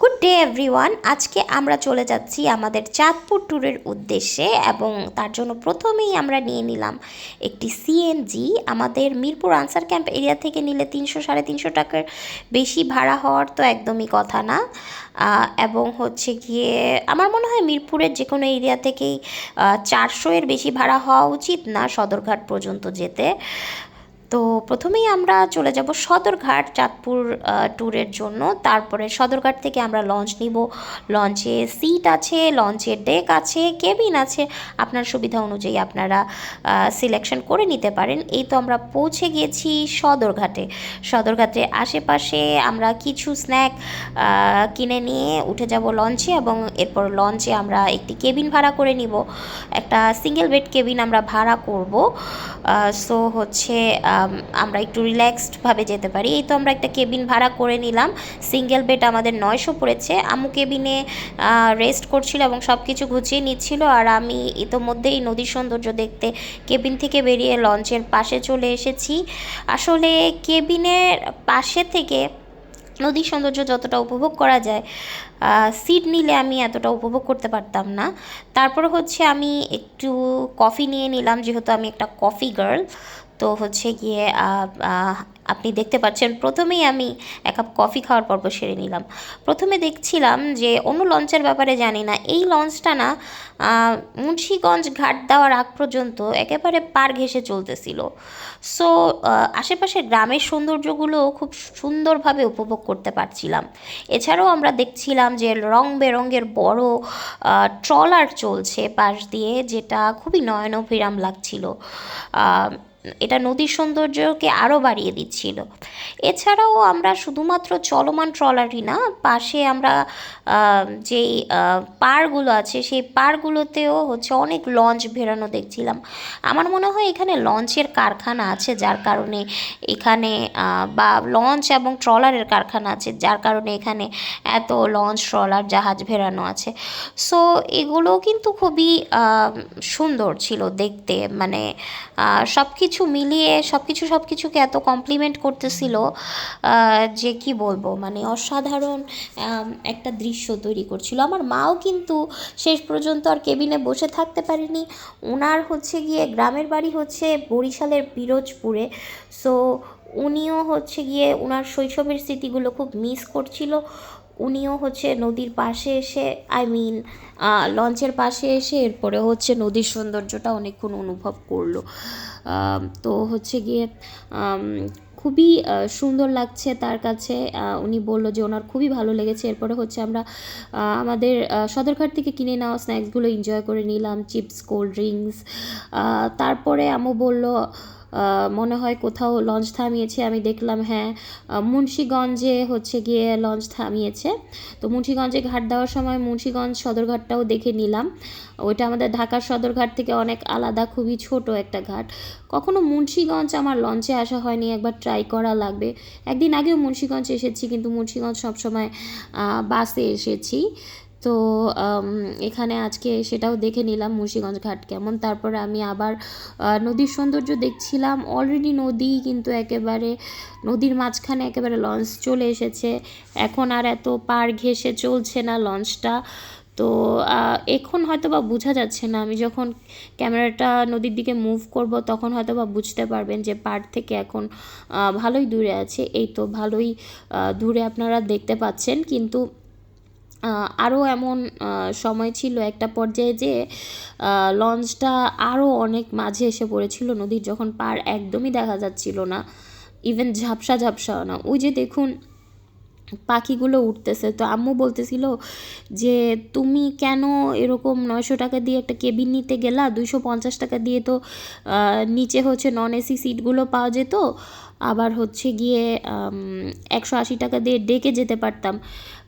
Good day everyone. আজকে আমরা চলে যাচ্ছি আমাদের চাঁদপুর ট্যুরের উদ্দেশ্যে এবং তার জন্য প্রথমেই আমরা নিয়ে নিলাম একটি সিএনজি। আমাদের মিরপুর আনসার ক্যাম্প এরিয়া থেকে নিলে 300-350 টাকার বেশি ভাড়া হওয়ার তো একদমই কথা না। এবং হচ্ছে গিয়ে আমার মনে হয় মিরপুরের যে কোনো এরিয়া থেকেই 400-এর বেশি ভাড়া হওয়া উচিত না সদরঘাট পর্যন্ত যেতে। তো প্রথমেই আমরা চলে যাব সদরঘাট চাঁদপুর ট্যুরের জন্য। তারপরে সদরঘাট থেকে আমরা লঞ্চ নিব। লঞ্চে সিট আছে, লঞ্চের ডেক আছে, কেবিন আছে, আপনার সুবিধা অনুযায়ী আপনারা সিলেকশন করে নিতে পারেন। এই তো আমরা পৌঁছে গিয়েছি সদরঘাটে। সদরঘাটের আশেপাশে আমরা কিছু স্ন্যাক কিনে নিয়ে উঠে যাব লঞ্চে এবং এরপর লঞ্চে আমরা একটি কেবিন ভাড়া করে নিব। একটা সিঙ্গেল বেড কেবিন আমরা ভাড়া করব। সো হচ্ছে আমরা একটু রিল্যাক্সডভাবে যেতে পারি। এই তো আমরা একটা কেবিন ভাড়া করে নিলাম। সিঙ্গেল বেড আমাদের 900 পড়েছে। আম্মু কেবিনে রেস্ট করছিল এবং সব কিছু গুছিয়ে নিচ্ছিল, আর আমি ইতোমধ্যেই নদীর সৌন্দর্য দেখতে কেবিন থেকে বেরিয়ে লঞ্চের পাশে চলে এসেছি। আসলে কেবিনের পাশে থেকে নদীর সৌন্দর্য যতটা উপভোগ করা যায়, সিট নিলে আমি এতটা উপভোগ করতে পারতাম না। তারপরে হচ্ছে আমি একটু কফি নিয়ে নিলাম, যেহেতু আমি একটা কফি গার্ল। তো হচ্ছে গিয়ে আপনি দেখতে পাচ্ছেন প্রথমেই আমি এক কাপ কফি খাওয়ার পর্ব সেরে নিলাম। প্রথমে দেখছিলাম যে অন্য লঞ্চের ব্যাপারে জানি না, এই লঞ্চটা না মুন্সিগঞ্জ ঘাট দেওয়ার আগ পর্যন্ত একেবারে পার ঘেঁষে চলতেছিল। সো আশেপাশের গ্রামের সৌন্দর্যগুলো খুব সুন্দরভাবে উপভোগ করতে পারছিলাম। এছাড়াও আমরা দেখছিলাম যে রং বেরঙের বড় ট্রলার চলছে পাশ দিয়ে, যেটা খুবই নয়নাভিরাম লাগছিল। এটা নদীর সৌন্দর্যকে আরও বাড়িয়ে দিচ্ছিল। এছাড়াও আমরা শুধুমাত্র চলমান ট্রলারই না, পাশে আমরা যেই পাড়গুলো আছে সেই পাড়গুলোতেও হচ্ছে অনেক লঞ্চ ভেড়ানো দেখছিলাম। আমার মনে হয় এখানে লঞ্চের কারখানা আছে, যার কারণে এখানে বা লঞ্চ এবং ট্রলারের কারখানা আছে, যার কারণে এখানে এত লঞ্চ ট্রলার জাহাজ ভেড়ানো আছে। সো এগুলো কিন্তু খুবই সুন্দর ছিল দেখতে, মানে সব কিছু মিলিয়ে সব কিছুকে এত কমপ্লিমেন্ট করতেছিল যে কি বলবো, মানে অসাধারণ একটা দৃশ্য তৈরি করছিল। আমার মাও কিন্তু শেষ পর্যন্ত আর কেবিনে বসে থাকতে পারেনি। ওনার হচ্ছে গিয়ে গ্রামের বাড়ি হচ্ছে বরিশালের পিরোজপুরে। সো উনিও হচ্ছে গিয়ে ওনার শৈশবের স্মৃতিগুলো খুব মিস করছিল। উনিও হচ্ছে নদীর পাশে এসে লঞ্চের পাশে এসে এরপরে হচ্ছে নদীর সৌন্দর্যটা অনেকক্ষণ অনুভব করলো। তো হচ্ছে গিয়ে খুবই সুন্দর লাগছে তার কাছে। উনি বলল যে ওনার খুবই ভালো লেগেছে। এরপরে হচ্ছে আমরা আমাদের সদরঘাট থেকে কিনে নেওয়া স্ন্যাক্সগুলো এনজয় করে নিলাম, চিপস, কোল্ড ড্রিঙ্কস। তারপরে আম্মু বলল মনে হয় কোথাও লঞ্চ থামিয়েছে। আমি দেখলাম হ্যাঁ, মুন্সিগঞ্জে হচ্ছে গিয়ে লঞ্চ থামিয়েছে। তো মুন্সিগঞ্জে ঘাট দেওয়ার সময় মুন্সিগঞ্জ সদরঘাটটাও দেখে নিলাম। ওইটা আমাদের ঢাকার সদরঘাট থেকে অনেক আলাদা, খুবই ছোট একটা ঘাট। কখনো মুন্সিগঞ্জ আমার লঞ্চে আসা হয়নি, একবার ট্রাই করা লাগবে। একদিন আগেও মুন্সিগঞ্জ এসেছি, কিন্তু মুন্সিগঞ্জ সবসময় বাসে এসেছি। তো এখানে আজকে সেটাও দেখে নিলাম মুন্সিগঞ্জ ঘাট কেমন। তারপরে আমি আবার নদীর সৌন্দর্য দেখছিলাম। অলরেডি নদী কিন্তু একেবারে নদীর মাঝখানে একেবারে লঞ্চ চলে এসেছে। এখন আর এত পার ঘেঁষে চলছে না লঞ্চটা। তো এখন হয়তো বা বোঝা যাচ্ছে না, আমি যখন ক্যামেরাটা নদীর দিকে মুভ করব তখন হয়তো বা বুঝতে পারবেন যে পাড় থেকে এখন ভালোই দূরে আছে। এই তো ভালোই দূরে আপনারা দেখতে পাচ্ছেন, কিন্তু আরও এমন সময় ছিল একটা পর্যায়ে যে লঞ্চটা আরও অনেক মাঝে এসে পড়েছিল নদীর, যখন পাড় একদমই দেখা যাচ্ছিল না, ইভেন ঝাপসা ঝাপসাও না। ওই যে দেখুন পাখিগুলো উঠতেছে। তো আম্মু বলতেছিল যে তুমি কেন এরকম 900 টাকা দিয়ে একটা কেবিন নিতে গেলা, 250 টাকা দিয়ে তো নিচে হচ্ছে নন এসি সিটগুলো পাওয়া যেত, আবার হচ্ছে গিয়ে 180 টাকা দিয়ে ডেকে যেতে পারতাম,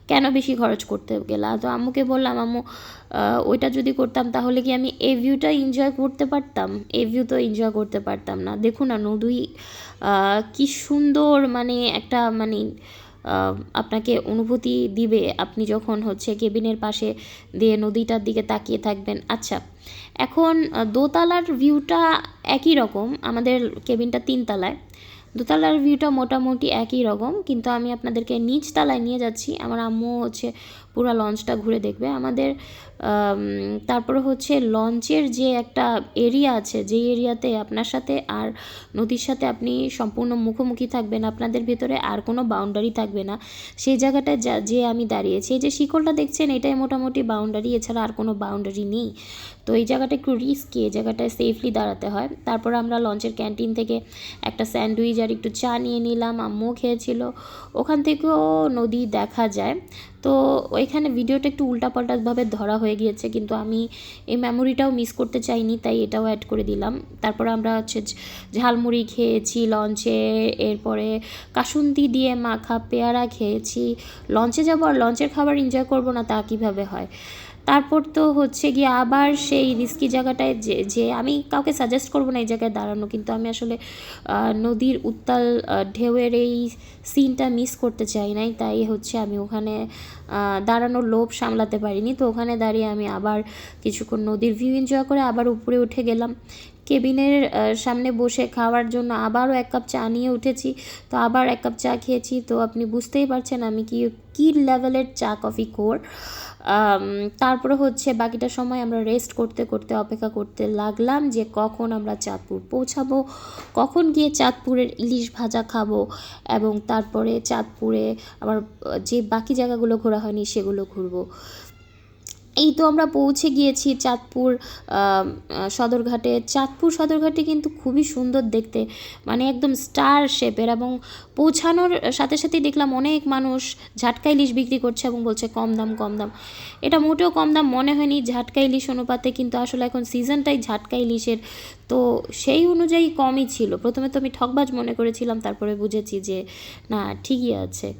কেন বেশি খরচ করতে গেলা? তো আম্মুকে বললাম আম্মু ওইটা যদি করতাম তাহলে কি আমি এই ভিউটা এনজয় করতে পারতাম? এই ভিউ তো এনজয় করতে পারতাম না। দেখুন না নদী কি সুন্দর, মানে একটা মানে আপনাকে অনুভূতি দিবে আপনি যখন হচ্ছে কেবিনের পাশে দিয়ে নদীটার দিকে তাকিয়ে থাকবেন। আচ্ছা, এখন দোতলার ভিউটা একই রকম, আমাদের কেবিনটা 3 তলায়। দোতলার ভিউটা মোটামুটি একই রকম, কিন্তু আমি আপনাদেরকে নিচ তলায় নিয়ে যাচ্ছি। আমার আম্মু হচ্ছে পুরো লঞ্চটা ঘুরে দেখবে আমাদের। তারপরে হচ্ছে লঞ্চের যে একটা এরিয়া আছে, যে এরিয়াতে আপনার সাথে আর নদীর সাথে আপনি সম্পূর্ণ মুখোমুখি থাকবেন, আপনাদের ভেতরে আর কোনো বাউন্ডারি থাকবে না, সেই জায়গাটায় যে আমি দাঁড়িয়েছি, এই যে শিকলটা দেখছেন এটাই মোটামুটি বাউন্ডারি, এছাড়া আর কোনো বাউন্ডারি নেই। তো এই জায়গাটা একটু রিস্কি, এই জায়গাটায় সেফলি দাঁড়াতে হয়। তারপর আমরা লঞ্চের ক্যান্টিন থেকে একটা স্যান্ডউইচ আর একটু চা নিয়ে নিলাম, আম্মু খেয়েছিল। ওখান থেকেও নদী দেখা যায়। তো ওইখানে ভিডিওটা একটু উল্টাপাল্টাভাবে ধরা হয়ে গিয়েছে, কিন্তু আমি এই মেমোরিটাও মিস করতে চাইনি, তাই এটাও অ্যাড করে দিলাম। তারপর আমরা হচ্ছে ঝালমুড়ি খেয়েছি লঞ্চে, এরপরে কাসুন্দি দিয়ে মাখা পেয়ারা খেয়েছি। লঞ্চে যাবো আর লঞ্চের খাবার এনজয় করবো না, তা কীভাবে হয়। তারপর তো হচ্ছে গিয়ে আবার সেই রিস্কি জায়গাটায় যে আমি কাউকে সাজেস্ট করবো না এই জায়গায় দাঁড়ানো, কিন্তু আমি আসলে নদীর উত্তাল ঢেউয়ের এই সিনটা মিস করতে চাই নাই, তাই হচ্ছে আমি ওখানে দাঁড়ানোর লোভ সামলাতে পারিনি। তো ওখানে দাঁড়িয়ে আমি আবার কিছুক্ষণ নদীর ভিউ এনজয় করে আবার উপরে উঠে গেলাম। কেবিনের সামনে বসে খাওয়ার জন্য আবারও 1 কাপ চা নিয়ে উঠেছি। তো আবার 1 কাপ চা খেয়েছি। তো আপনি বুঝতেই পারছেন আমি কী লেভেলের চা কফি খোর। তারপরে হচ্ছে বাকিটা সময় আমরা রেস্ট করতে করতে অপেক্ষা করতে লাগলাম যে কখন আমরা চাঁদপুর পৌঁছাবো, কখন গিয়ে চাঁদপুরের ইলিশ ভাজা খাবো, এবং তারপরে চাঁদপুরে আবার যে বাকি জায়গাগুলো ঘোরা হয়নি সেগুলো ঘুরবো। এই তো আমরা পৌঁছে গিয়েছি চাঁদপুর সদরঘাটে। চাঁদপুর সদরঘাটে কিন্তু খুবই সুন্দর দেখতে, মানে একদম স্টার শেপের, এবং পৌঁছানোর সাথে সাথেই দেখলাম অনেক মানুষ ঝাটকা ইলিশ বিক্রি করছে এবং বলছে কম দাম কম দাম। এটা মোটেও কম দাম মনে হয়নি ঝাটকা ইলিশ অনুপাতে, কিন্তু আসলে এখন সিজনটাই ঝাটকা ইলিশের, তো সেই অনুযায়ী কমই ছিল। প্রথমে তো আমি ঠকবাজ মনে করেছিলাম, তারপরে বুঝেছি যে না, ঠিকই আছে।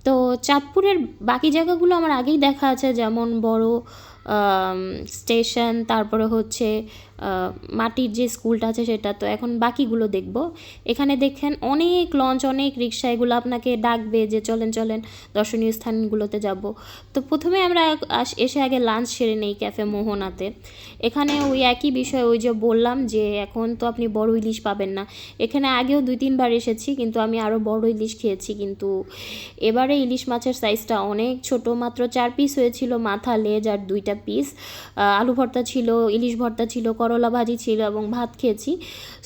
তো চাঁদপুরের বাকি জায়গাগুলো আমার আগেই দেখা আছে, যেমন বড় স্টেশন, তারপরে হচ্ছে মাটির যে স্কুলটা আছে সেটা। তো এখন বাকিগুলো দেখব। এখানে দেখেন অনেক লঞ্চ, অনেক রিক্সা, এগুলো আপনাকে ডাকবে যে চলেন চলেন দর্শনীয় স্থানগুলোতে যাব। তো প্রথমে আমরা এসে আগে লাঞ্চ সেরে নেই ক্যাফে মোহনাতে। এখানে ওই একই বিষয়, ওই যে বললাম যে এখন তো আপনি বড় ইলিশ পাবেন না। এখানে আগেও 2-3 বার এসেছি, কিন্তু আমি আরও বড় ইলিশ খেয়েছি, কিন্তু এবারে ইলিশ মাছের সাইজটা অনেক ছোট, মাত্র 4 পিস হয়েছিল, মাথা লেজ আর 2টা পিস। আলু ভর্তা ছিল, ইলিশ ভর্তা ছিল, করলা ভাজি ছিল এবং ভাত খেয়েছি।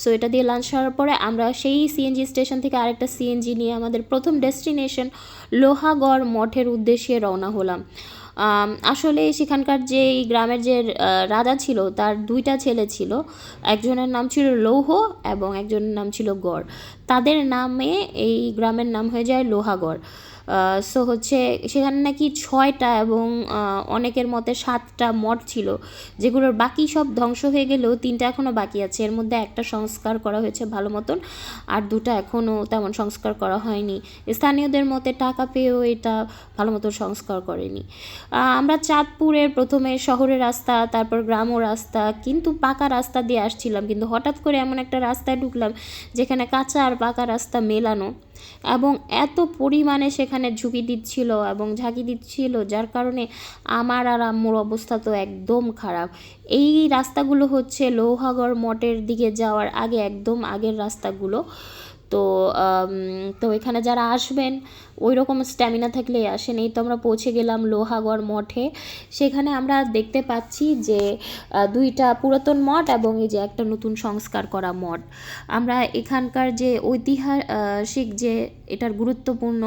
সো এটা দিয়ে লাঞ্চ সারার পরে আমরা সেই সিএনজি স্টেশন থেকে আরেকটা সিএনজি নিয়ে আমাদের প্রথম ডেস্টিনেশন লোহাগড় মঠের উদ্দেশ্যে রওনা হলাম। আসলে সেখানকার যে এই গ্রামের যে রাজা ছিল তার 2টা ছেলে ছিল, একজনের নাম ছিল লৌহ এবং একজনের নাম ছিল গড়। তাদের নামে এই গ্রামের নাম হয়ে যায় লোহাগড়। সো হচ্ছে সেখানে নাকি 6টা এবং অনেকের মতে 7টা মঠ ছিল, যেগুলোর বাকি সব ধ্বংস হয়ে গেলেও 3টা এখনও বাকি আছে। এর মধ্যে একটা সংস্কার করা হয়েছে ভালো মতন, আর 2টা এখনও তেমন সংস্কার করা হয়নি। স্থানীয়দের মতে টাকা পেয়েও এটা ভালো মতো সংস্কার করেনি। আমরা চাঁদপুরের প্রথমে শহরের রাস্তা, তারপর গ্রাম্য রাস্তা, কিন্তু পাকা রাস্তা দিয়ে আসছিলাম, কিন্তু হঠাৎ করে এমন একটা রাস্তায় ঢুকলাম যেখানে কাঁচা আর পাকা রাস্তা মেলানো, এবং এত পরিমাণে সেখানে ঝুঁকি দিচ্ছিল এবং ঝাঁকি দিচ্ছিল, যার কারণে আমার আর আম্মুর অবস্থা তো একদম খারাপ। এই রাস্তাগুলো হচ্ছে লোহাগড় মঠের দিকে যাওয়ার আগে, একদম আগের রাস্তাগুলো। তো তো এখানে যারা আসবেন ওই রকম স্ট্যামিনা থাকলেই আসেন। এই তো আমরা পৌঁছে গেলাম লোহাগড় মঠে। সেখানে আমরা দেখতে পাচ্ছি যে 2টা পুরাতন মঠ এবং এই যে একটা নতুন সংস্কার করা মঠ। আমরা এখানকার যে ঐতিহাসিক যে এটার গুরুত্বপূর্ণ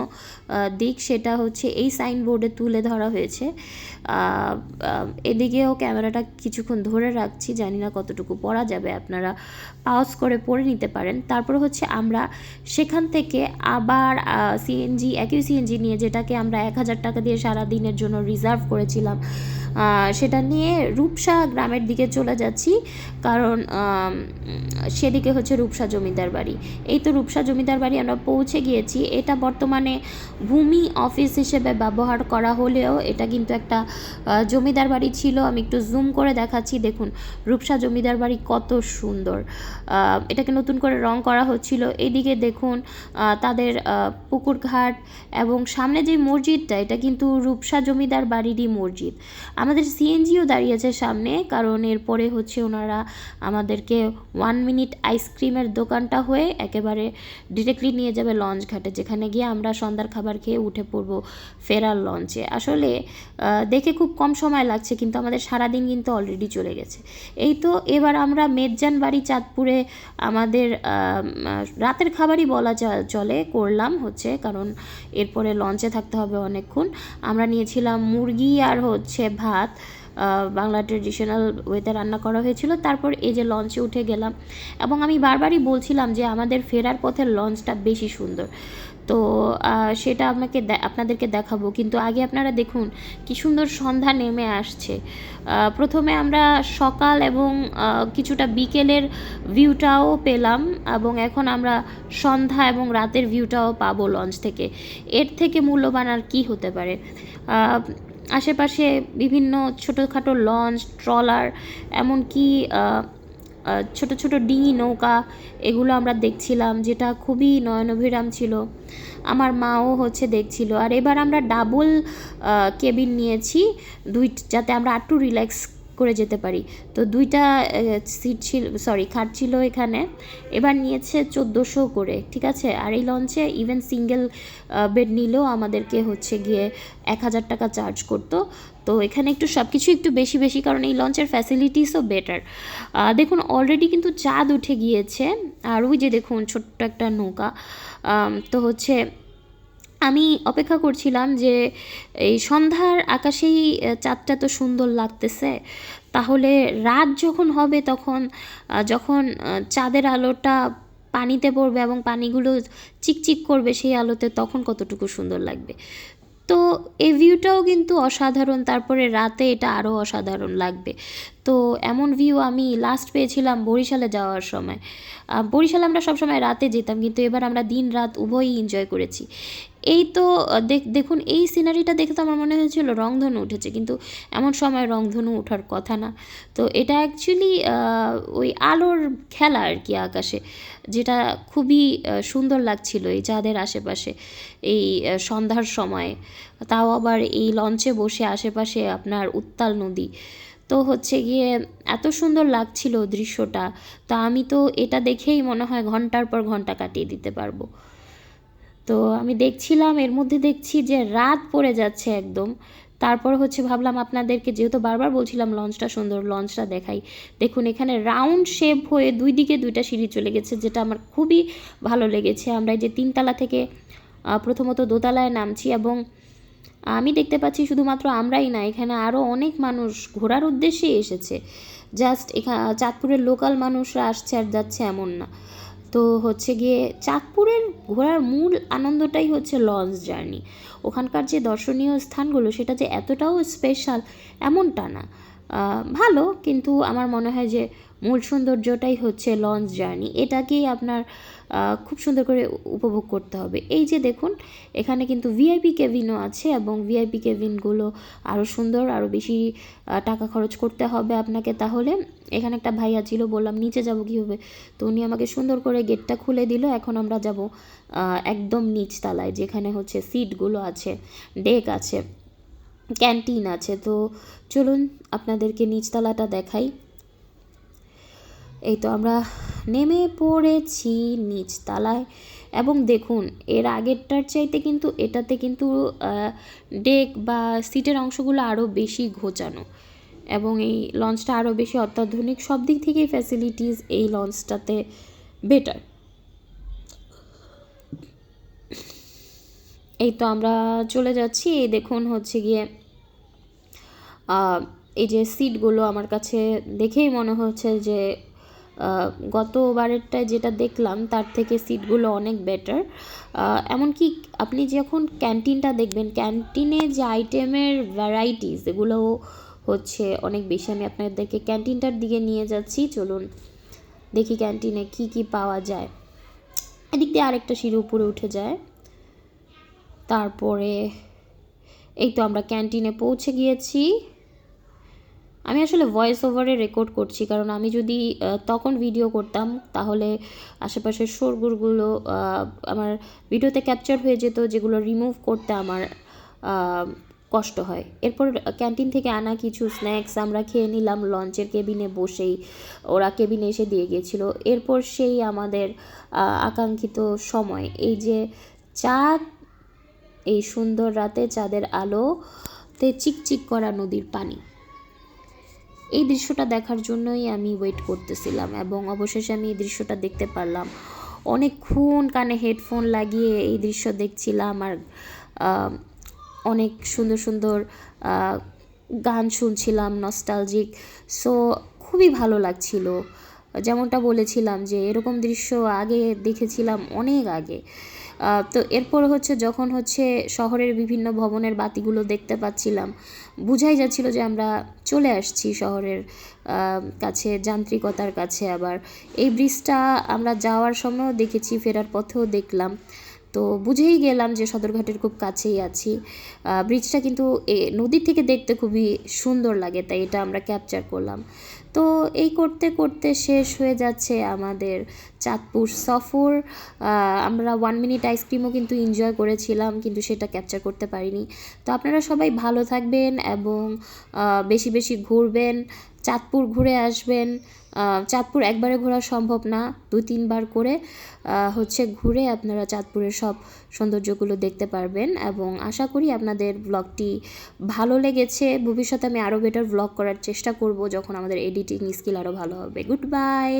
দিক সেটা হচ্ছে এই সাইনবোর্ডে তুলে ধরা হয়েছে। এদিকেও ক্যামেরাটা কিছুক্ষণ ধরে রাখছি, জানি না কতটুকু পড়া যাবে, আপনারা পাউজ করে পড়ে নিতে পারেন। তারপর হচ্ছে আমরা সেখান থেকে আবার একই সিএনজি নিয়ে, যেটাকে আমরা 1000 টাকা দিয়ে সারা দিনের জন্য রিজার্ভ করেছিলাম, সেটা নিয়ে রূপসা গ্রামের দিকে চলে যাচ্ছি, কারণ সেদিকে হচ্ছে রূপসা জমিদার বাড়ি। এই তো রূপসা জমিদার বাড়ি আমরা পৌঁছে গিয়েছি। এটা বর্তমানে ভূমি অফিস হিসেবে ব্যবহার করা হলেও এটা কিন্তু একটা জমিদার বাড়ি ছিল। আমি একটু জুম করে দেখাচ্ছি, দেখুন রূপসা জমিদার বাড়ি কত সুন্দর। এটাকে নতুন করে রং করা হচ্ছিল। এইদিকে চারিদিকে দেখুন তাদের পুকুর ঘাট, এবং সামনে যে মসজিদটা, এটা কিন্তু রূপসা জমিদার বাড়িরই মসজিদ। আমাদের সিএনজিও দাঁড়িয়েছে সামনে, কারণ এরপরে হচ্ছে ওনারা আমাদেরকে 1 মিনিট আইসক্রিমের দোকানটা হয়ে একেবারে ডিরেক্টলি নিয়ে যাবে লঞ্চ ঘাটে, যেখানে গিয়ে আমরা সন্ধ্যার খাবার খেয়ে উঠে পড়বো ফেরার লঞ্চে। আসলে দেখে খুব কম সময় লাগছে, কিন্তু আমাদের সারাদিন কিন্তু অলরেডি চলে গেছে। এই তো এবার আমরা মেজ্জান বাড়ি চাঁদপুরে আমাদের রাতের খাবারই বলা চলে করলাম হচ্ছে, কারণ এরপরে লঞ্চে থাকতে হবে অনেকক্ষণ। আমরা নিয়েছিলাম মুরগি আর হচ্ছে ভাত, বাংলা ট্রেডিশনাল ওয়েতে রান্না করা হয়েছিল। তারপর এই যে লঞ্চে উঠে গেলাম, এবং আমি বারবারই বলছিলাম যে আমাদের ফেরার পথের লঞ্চটা বেশি সুন্দর, তো সেটা আপনাদেরকে দেখাবো। কিন্তু আগে আপনারা দেখুন কি সুন্দর সন্ধ্যা নেমে আসছে। প্রথমে আমরা সকাল এবং কিছুটা বিকেলের ভিউটাও পেলাম, এবং এখন আমরা সন্ধ্যা এবং রাতের ভিউটাও পাবো লঞ্চ থেকে। এর থেকে মূল্যবান আর কী হতে পারে। আশেপাশে বিভিন্ন ছোটোখাটো লঞ্চ, ট্রলার, এমনকি ছোট ছোট ডিঙি নৌকা, এগুলো আমরা দেখছিলাম, যেটা খুবই নয়নভিরাম ছিল। আমার মাও হচ্ছে দেখছিল। আর এবার আমরা ডাবল কেবিন নিয়েছি যাতে আমরা একটু রিল্যাক্স করে যেতে পারি। তো 2টা সিট ছিল, খাট ছিল এখানে। এবার নিয়েছে 1400 করে, ঠিক আছে। আর এই লঞ্চে ইভেন সিঙ্গেল বেড নিলেও আমাদেরকে হচ্ছে গিয়ে 1000 টাকা চার্জ করতো। তো এখানে একটু সব কিছু একটু বেশি বেশি, কারণ এই লঞ্চের ফ্যাসিলিটিসও বেটার। দেখুন অলরেডি কিন্তু চাঁদ উঠে গিয়েছে, আর ওই যে দেখুন ছোট্ট একটা নৌকা। তো হচ্ছে আমি অপেক্ষা করছিলাম যে এই সন্ধ্যার আকাশেই চাঁদটা তো সুন্দর লাগতেছে, তাহলে রাত যখন হবে তখন যখন চাঁদের আলোটা পানিতে পড়বে এবং পানিগুলো চিকচিক করবে সেই আলোতে, তখন কতটুকু সুন্দর লাগবে। তো এই ভিউটাও কিন্তু অসাধারণ, তারপরে রাতে এটা আরও অসাধারণ লাগবে। তো এমন ভিউ আমি লাস্ট পেয়েছিলাম বরিশালে যাওয়ার সময়। বরিশালে আমরা সবসময় রাতে যেতাম, কিন্তু এবার আমরা দিন রাত উভয়ই এনজয় করেছি। এই তো দেখুন এই সিনারিটা দেখে তো আমার মনে হয়েছিল রংধনু উঠেছে, কিন্তু এমন সময় রংধনু ওঠার কথা না। তো এটা অ্যাকচুয়ালি ওই আলোর খেলা আর কি আকাশে, যেটা খুবই সুন্দর লাগছিল এই চাঁদের আশেপাশে এই সন্ধ্যার সময়, তাও আবার এই লঞ্চে বসে আশেপাশে আপনার উত্তাল নদী। তো হচ্ছে গিয়ে এত সুন্দর লাগছিল দৃশ্যটা, তো আমি তো এটা দেখেই মনে হয় ঘন্টার পর ঘন্টা কাটিয়ে দিতে পারবো। তো আমি দেখছিলাম, এর মধ্যে দেখছি যে রাত পড়ে যাচ্ছে একদম। তারপর হচ্ছে ভাবলাম আপনাদেরকে, যেহেতু বারবার বলছিলাম লঞ্চটা সুন্দর, লঞ্চটা দেখাই। দেখুন এখানে রাউন্ড শেপ হয়ে 2 দিকে 2টা সিঁড়ি চলে গেছে, যেটা আমার খুবই ভালো লেগেছে। আমরা এই যে 3তলা থেকে প্রথমত দোতলায় নামছি, এবং আমি দেখতে পাচ্ছি শুধুমাত্র আমরাই না, এখানে আরও অনেক মানুষ ঘোরার উদ্দেশ্যে এসেছে। জাস্ট এখানে চাঁদপুরের লোকাল মানুষরা আসছে আর যাচ্ছে এমন না। তো হচ্ছে গিয়ে চাঁদপুরের ঘোরার মূল আনন্দটাই হচ্ছে লঞ্চ জার্নি। ওখানকার যে দর্শনীয় স্থানগুলো সেটা যে এতটাও স্পেশাল এমনটা না, ভালো, কিন্তু আমার মনে হয় যে মূল সৌন্দর্যটাই হচ্ছে লঞ্চ জার্নি। এটাকেই আপনার খুব সুন্দর করে উপভোগ করতে হবে। এই যে দেখুন এখানে কিন্তু ভিআইপি কেবিনও আছে, এবং ভিআইপি কেবিনগুলো আরও সুন্দর, আরও বেশি টাকা খরচ করতে হবে আপনাকে। তাহলে এখানে একটা ভাইয়া ছিল, বললাম নিচে যাব কীভাবে, তো উনি আমাকে সুন্দর করে গেটটা খুলে দিল। এখন আমরা যাব একদম নিচতলায়, যেখানে হচ্ছে সিটগুলো আছে, ডেক আছে, ক্যান্টিন আছে। তো চলুন আপনাদেরকে নিচতলাটা দেখাই। এই তো আমরা নেমে পড়েছি নিচতলায়, এবং দেখুন এর আগেরটার চাইতে কিন্তু এটাতে কিন্তু ডেক বা সিটের অংশগুলো আরও বেশি ঘোচানো, এবং এই লঞ্চটা আরও বেশি অত্যাধুনিক। সব দিক থেকেই ফ্যাসিলিটিস এই লঞ্চটাতে বেটার। এই তো আমরা চলে যাচ্ছি। এই দেখুন হচ্ছে গিয়ে এই যে সিটগুলো আমার কাছে দেখেই মনে হচ্ছে যে গতবারেরটায় যেটা দেখলাম তার থেকে সিটগুলো অনেক বেটার। এমনকি আপনি যখন ক্যান্টিনটা দেখবেন, ক্যান্টিনে যে আইটেমের ভ্যারাইটিস এগুলো হচ্ছে অনেক বেশি। আমি আপনাদেরকে ক্যান্টিনটার দিকে নিয়ে যাচ্ছি, চলুন দেখি ক্যান্টিনে কি কি পাওয়া যায়। এদিক দিয়ে আরেকটা সিঁড়ি উপরে উঠে যায়। তারপরে এই তো আমরা ক্যান্টিনে পৌঁছে গিয়েছি। আমি আসলে ভয়েস ওভারে রেকর্ড করছি, কারণ আমি যদি তখন ভিডিও করতাম তাহলে আশেপাশের শোরগোলগুলো আমার ভিডিওতে ক্যাপচার হয়ে যেত, যেগুলো রিমুভ করতে আমার কষ্ট হয়। এরপর ক্যান্টিন থেকে আনা কিছু স্ন্যাক্স আমরা খেয়ে নিলাম লঞ্চের কেবিনে বসেই, ওরা কেবিনে এসে দিয়ে গিয়েছিল। এরপর সেই আমাদের আকাঙ্ক্ষিত সময়, এই যে চাঁদ, এই সুন্দর রাতে চাঁদের আলোতে চিকচিক করা নদীর পানি, এই দৃশ্যটা দেখার জন্যই আমি ওয়েট করতেছিলাম এবং অবশেষে আমি এই দৃশ্যটা দেখতে পারলাম। অনেকক্ষণ কানে হেডফোন লাগিয়ে এই দৃশ্য দেখছিলাম আর অনেক সুন্দর সুন্দর গান শুনছিলাম নস্টালজিক। সো খুবই ভালো লাগছিল। যেমনটা বলেছিলাম যে এরকম দৃশ্য আগে দেখেছিলাম অনেক আগে। তো এরপর হচ্ছে যখন হচ্ছে শহরের বিভিন্ন ভবনের বাতিগুলো দেখতে পাচ্ছিলাম, বুঝাই যাচ্ছিল যে আমরা চলে আসছি শহরের কাছে, যান্ত্রিকতার কাছে। আবার এই ব্রিজটা আমরা যাওয়ার সময়ও দেখেছি, ফেরার পথেও দেখলাম, তো বুঝেই গেলাম যে সদরঘাটের খুব কাছেই আছি। ব্রিজটা কিন্তু নদীর থেকে দেখতে খুবই সুন্দর লাগে, তাই এটা আমরা ক্যাপচার করলাম। তো এই করতে করতে শেষ হয়ে যাচ্ছে আমাদের চাঁদপুর সফর। আমরা 1 মিনিট আইসক্রিমও কিন্তু এনজয় করেছিলাম, কিন্তু সেটা ক্যাপচার করতে পারিনি। তো আপনারা সবাই ভালো থাকবেন এবং বেশি বেশি ঘুরবেন, চাঁদপুর ঘুরে আসবেন। চাঁদপুর একবারে ঘোরা সম্ভব না, 2-3 বার করে হচ্ছে ঘুরে আপনারা চাঁদপুরের সব সৌন্দর্যগুলো দেখতে পারবেন। এবং আশা করি আপনাদের ব্লগটি ভালো লেগেছে। ভবিষ্যতে আমি আরও বেটার ব্লগ করার চেষ্টা করব যখন আমাদের এডিটিং স্কিল আরও ভালো হবে। Good bye.